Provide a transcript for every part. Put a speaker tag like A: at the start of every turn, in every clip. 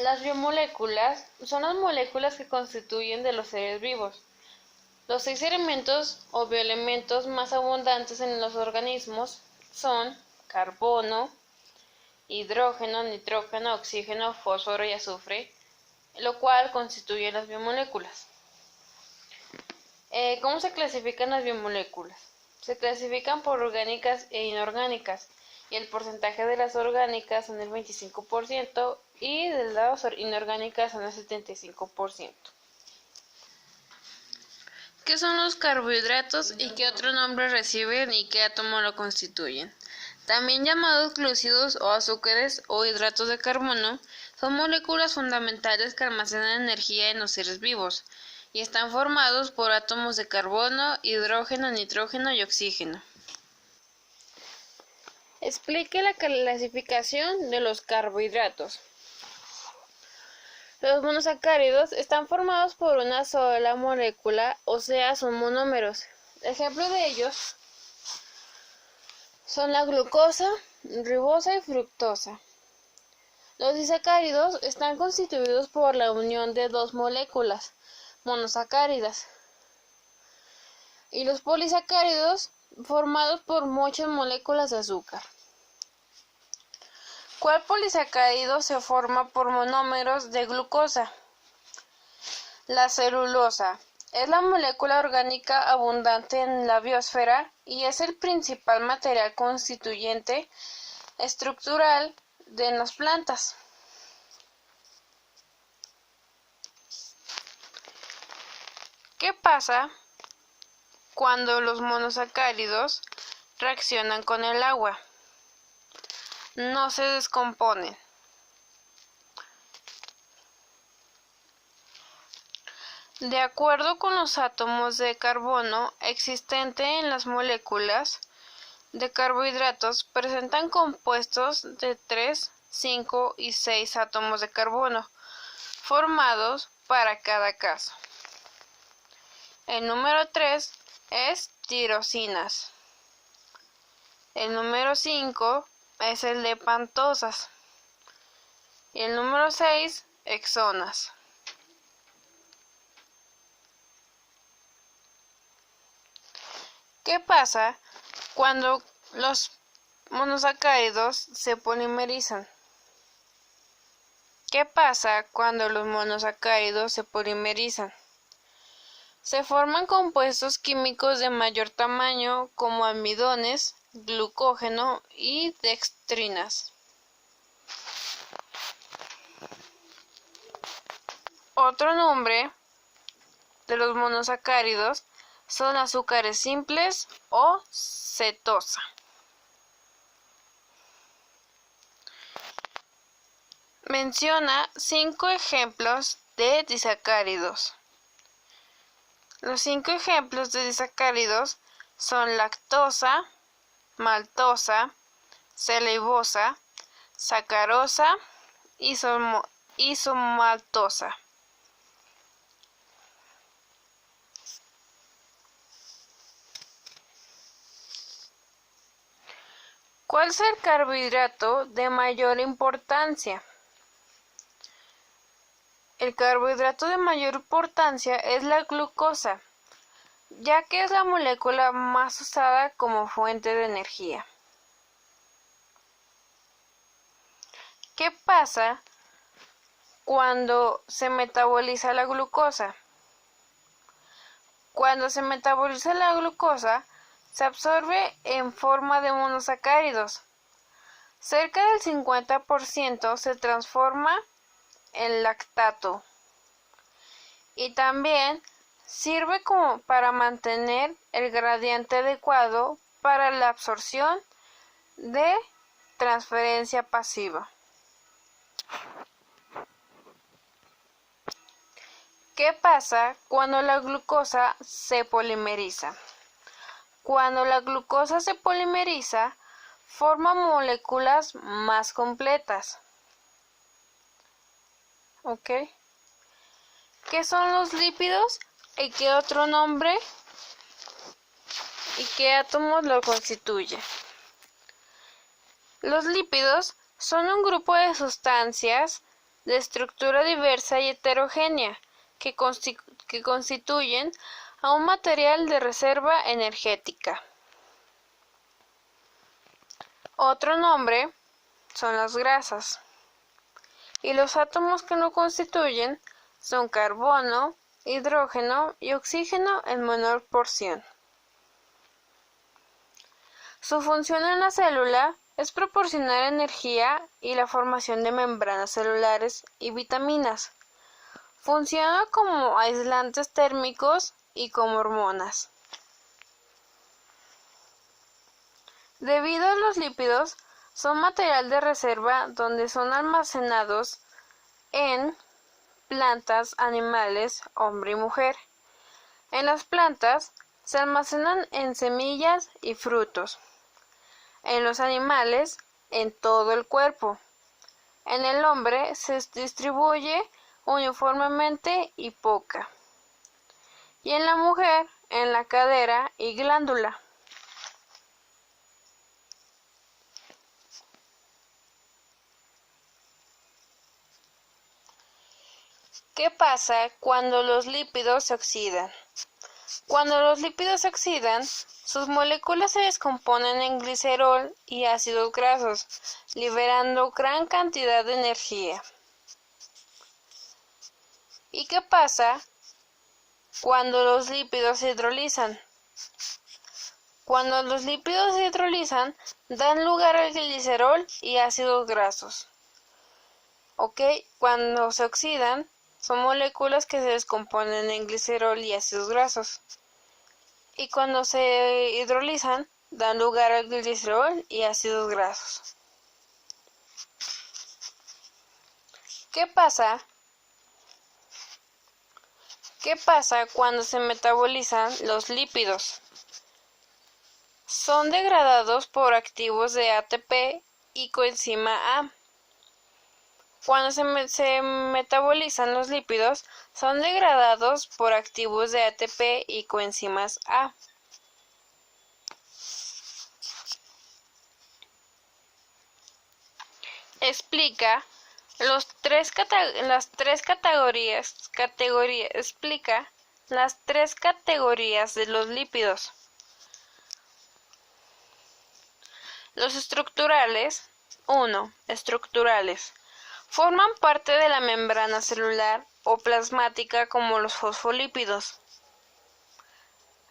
A: Las biomoléculas son las moléculas que constituyen de los seres vivos. Los 6 elementos o bioelementos más abundantes en los organismos son carbono, hidrógeno, nitrógeno, oxígeno, fósforo y azufre, lo cual constituye las biomoléculas. ¿Cómo se clasifican las biomoléculas? Se clasifican por orgánicas e inorgánicas, y el porcentaje de las orgánicas son el 25% y de las inorgánicas son el 75%. ¿Qué son los carbohidratos y qué otro nombre reciben y qué átomo lo constituyen? También llamados glúcidos o azúcares o hidratos de carbono, son moléculas fundamentales que almacenan energía en los seres vivos y están formados por átomos de carbono, hidrógeno, nitrógeno y oxígeno. Explique la clasificación de los carbohidratos. Los monosacáridos están formados por una sola molécula, o sea, son monómeros. Ejemplo de ellos son la glucosa, ribosa y fructosa. Los disacáridos están constituidos por la unión de dos moléculas monosacáridas. Y los polisacáridos formados por muchas moléculas de azúcar. ¿Cuál polisacárido se forma por monómeros de glucosa? La celulosa es la molécula orgánica abundante en la biosfera y es el principal material constituyente estructural de las plantas. ¿Qué pasa cuando los monosacáridos reaccionan con el agua? No se descomponen. De acuerdo con los átomos de carbono existentes en las moléculas de carbohidratos, presentan compuestos de 3, 5 y 6 átomos de carbono, formados para cada caso. El número 3 es tirosinas. El número 5 es el de pentosas. Y el número 6, hexonas. ¿Qué pasa cuando los monosacáridos se polimerizan? ¿Qué pasa cuando los monosacáridos se polimerizan? Se forman compuestos químicos de mayor tamaño como almidones, glucógeno y dextrinas. Otro nombre de los monosacáridos son azúcares simples o cetosa. Menciona 5 ejemplos de disacáridos. Los 5 ejemplos de disacáridos son lactosa, maltosa, celulosa, sacarosa y isomaltosa. ¿Cuál es el carbohidrato de mayor importancia? El carbohidrato de mayor importancia es la glucosa, ya que es la molécula más usada como fuente de energía. ¿Qué pasa cuando se metaboliza la glucosa? Cuando se metaboliza la glucosa, se absorbe en forma de monosacáridos. Cerca del 50% se transforma en lactato. Y también sirve como para mantener el gradiente adecuado para la absorción de transferencia pasiva. ¿Qué pasa cuando la glucosa se polimeriza? Cuando la glucosa se polimeriza, forma moléculas más completas. ¿Ok? ¿Qué son los lípidos? ¿Y qué otro nombre? ¿Y qué átomos lo constituye? Los lípidos son un grupo de sustancias de estructura diversa y heterogénea que constituyen a un material de reserva energética. Otro nombre son las grasas, y los átomos que lo constituyen son carbono, hidrógeno y oxígeno en menor porción. Su función en la célula es proporcionar energía y la formación de membranas celulares y vitaminas. Funciona como aislantes térmicos y como hormonas. Debido a los lípidos, son material de reserva donde son almacenados en plantas, animales, hombre y mujer. En las plantas se almacenan en semillas y frutos. En los animales, en todo el cuerpo. En el hombre se distribuye uniformemente y poca. Y en la mujer, en la cadera y glándula. ¿Qué pasa cuando los lípidos se oxidan? Cuando los lípidos se oxidan, sus moléculas se descomponen en glicerol y ácidos grasos, liberando gran cantidad de energía. ¿Y qué pasa cuando los lípidos se hidrolizan? Cuando los lípidos se hidrolizan, dan lugar al glicerol y ácidos grasos. Cuando se oxidan, son moléculas que se descomponen en glicerol y ácidos grasos. Y cuando se hidrolizan, dan lugar al glicerol y ácidos grasos. ¿Qué pasa? ¿Qué pasa cuando se metabolizan los lípidos? Son degradados por activos de ATP y coenzima A. Cuando se metabolizan los lípidos, son degradados por activos de ATP y coenzimas A. Explica las tres categorías de los lípidos. Los estructurales. 1. Estructurales. Forman parte de la membrana celular o plasmática como los fosfolípidos.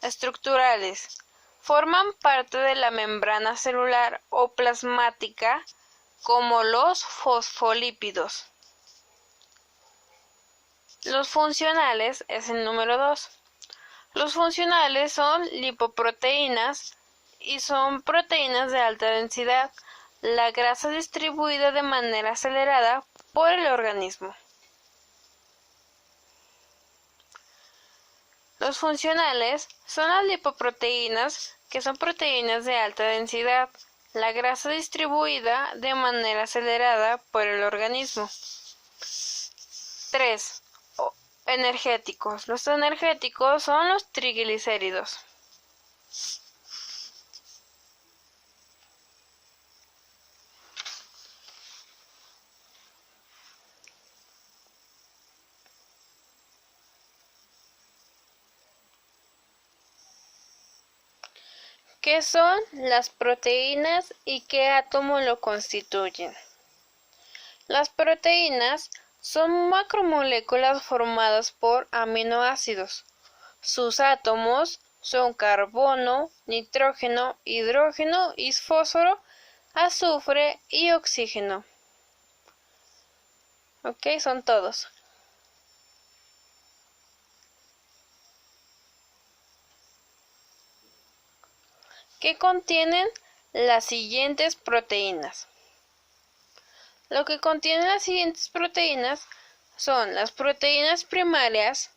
A: Estructurales. Forman parte de la membrana celular o plasmática como los fosfolípidos. Los funcionales es el número 2. Los funcionales son lipoproteínas y son proteínas de alta densidad, la grasa distribuida de manera acelerada por el organismo. Los funcionales son las lipoproteínas, que son proteínas de alta densidad, la grasa distribuida de manera acelerada por el organismo. 3. Energéticos. Los energéticos son los triglicéridos. ¿Qué son las proteínas y qué átomo lo constituyen? Las proteínas son macromoléculas formadas por aminoácidos. Sus átomos son carbono, nitrógeno, hidrógeno y fósforo, azufre y oxígeno. Son todos. ¿Qué contienen las siguientes proteínas? Lo que contienen las siguientes proteínas son las proteínas primarias,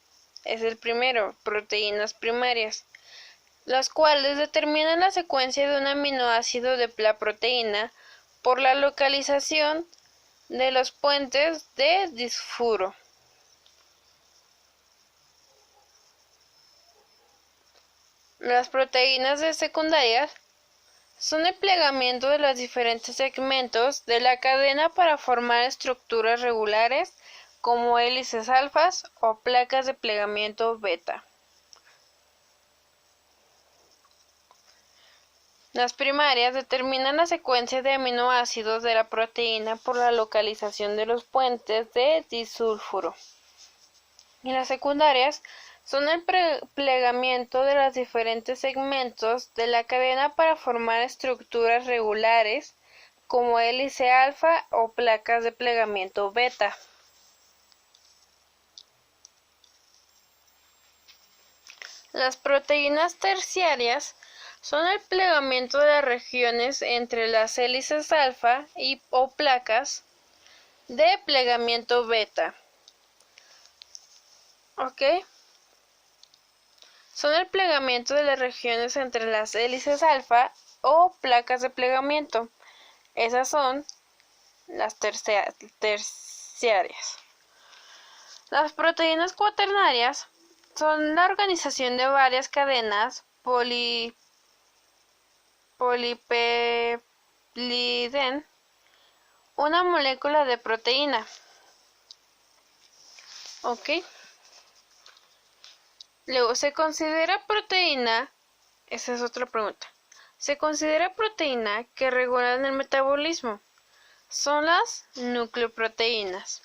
A: es el primero, proteínas primarias, las cuales determinan la secuencia de un aminoácido de la proteína por la localización de los puentes de disfuro. Las proteínas secundarias son el plegamiento de los diferentes segmentos de la cadena para formar estructuras regulares como hélices alfas o placas de plegamiento beta. Las primarias determinan la secuencia de aminoácidos de la proteína por la localización de los puentes de disulfuro. Y las secundarias son el plegamiento de los diferentes segmentos de la cadena para formar estructuras regulares como hélice alfa o placas de plegamiento beta. Las proteínas terciarias son el plegamiento de las regiones entre las hélices alfa o placas de plegamiento beta. ¿Ok? Son el plegamiento de las regiones entre las hélices alfa o placas de plegamiento. Esas son las terciarias. Las proteínas cuaternarias son la organización de varias cadenas polipeptiden, una molécula de proteína. ¿Ok? Luego, ¿se considera proteína? Esa es otra pregunta. ¿Se considera proteína que regulan el metabolismo? Son las nucleoproteínas.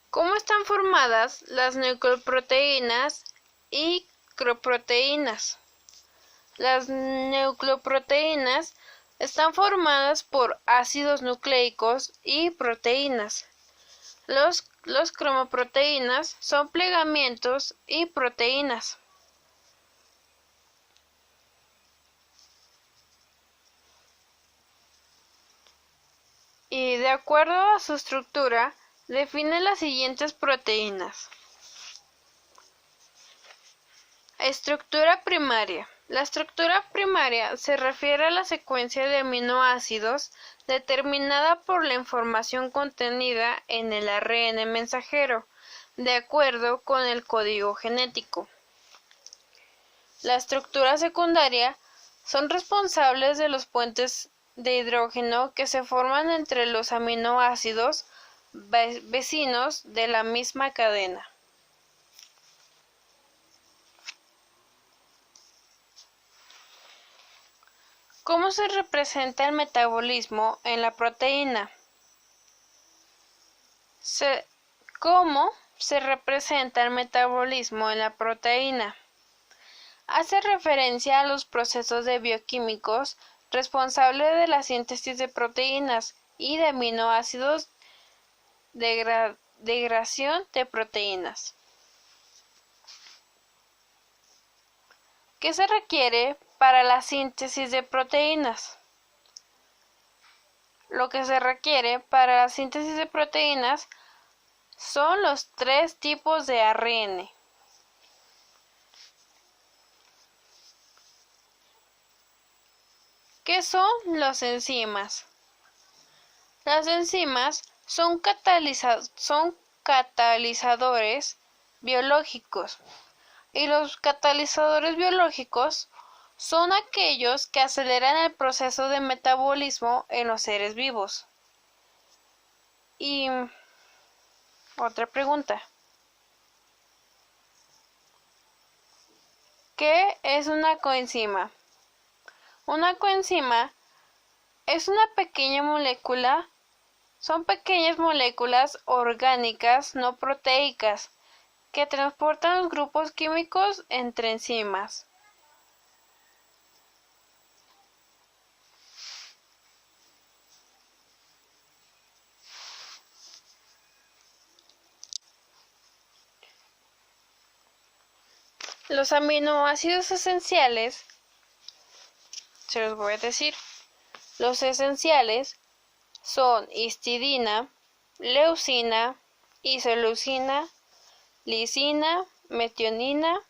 A: ¿Cómo están formadas las nucleoproteínas y croproteínas? Las nucleoproteínas están formadas por ácidos nucleicos y proteínas. Los cromoproteínas son plegamientos y proteínas. Y de acuerdo a su estructura, define las siguientes proteínas. Estructura primaria. La estructura primaria se refiere a la secuencia de aminoácidos determinada por la información contenida en el ARN mensajero, de acuerdo con el código genético. La estructura secundaria son responsables de los puentes de hidrógeno que se forman entre los aminoácidos vecinos de la misma cadena. ¿Cómo se representa el metabolismo en la proteína? ¿Cómo se representa el metabolismo en la proteína? Hace referencia a los procesos bioquímicos responsables de la síntesis de proteínas y de aminoácidos, degradación de proteínas. ¿Qué se requiere para la síntesis de proteínas? Lo que se requiere para la síntesis de proteínas son los 3 tipos de ARN. ¿Qué son las enzimas? Las enzimas son catalizadores biológicos, y los catalizadores biológicos son aquellos que aceleran el proceso de metabolismo en los seres vivos. Y otra pregunta. ¿Qué es una coenzima? Una coenzima es una pequeña molécula, son pequeñas moléculas orgánicas no proteicas que transportan los grupos químicos entre enzimas. Los aminoácidos esenciales, se los voy a decir. Los esenciales son histidina, leucina, isoleucina, lisina, metionina,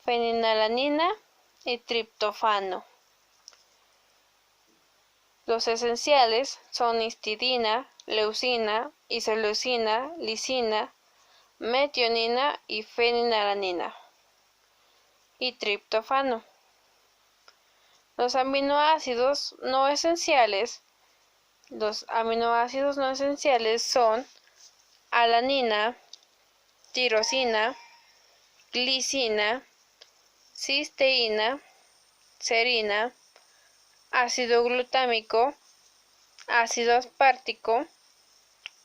A: fenilalanina y triptófano. Los esenciales son histidina, leucina, isoleucina, lisina, metionina y fenilalanina. y triptófano. Los aminoácidos no esenciales son alanina, tirosina, glicina, cisteína, serina, ácido glutámico, ácido aspartico,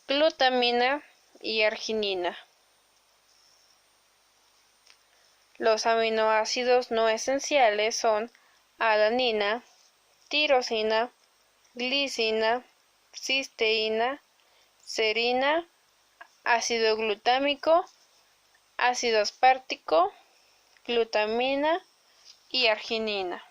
A: glutamina y arginina. Los aminoácidos no esenciales son alanina, tirosina, glicina, cisteína, serina, ácido glutámico, ácido aspartico, glutamina y arginina.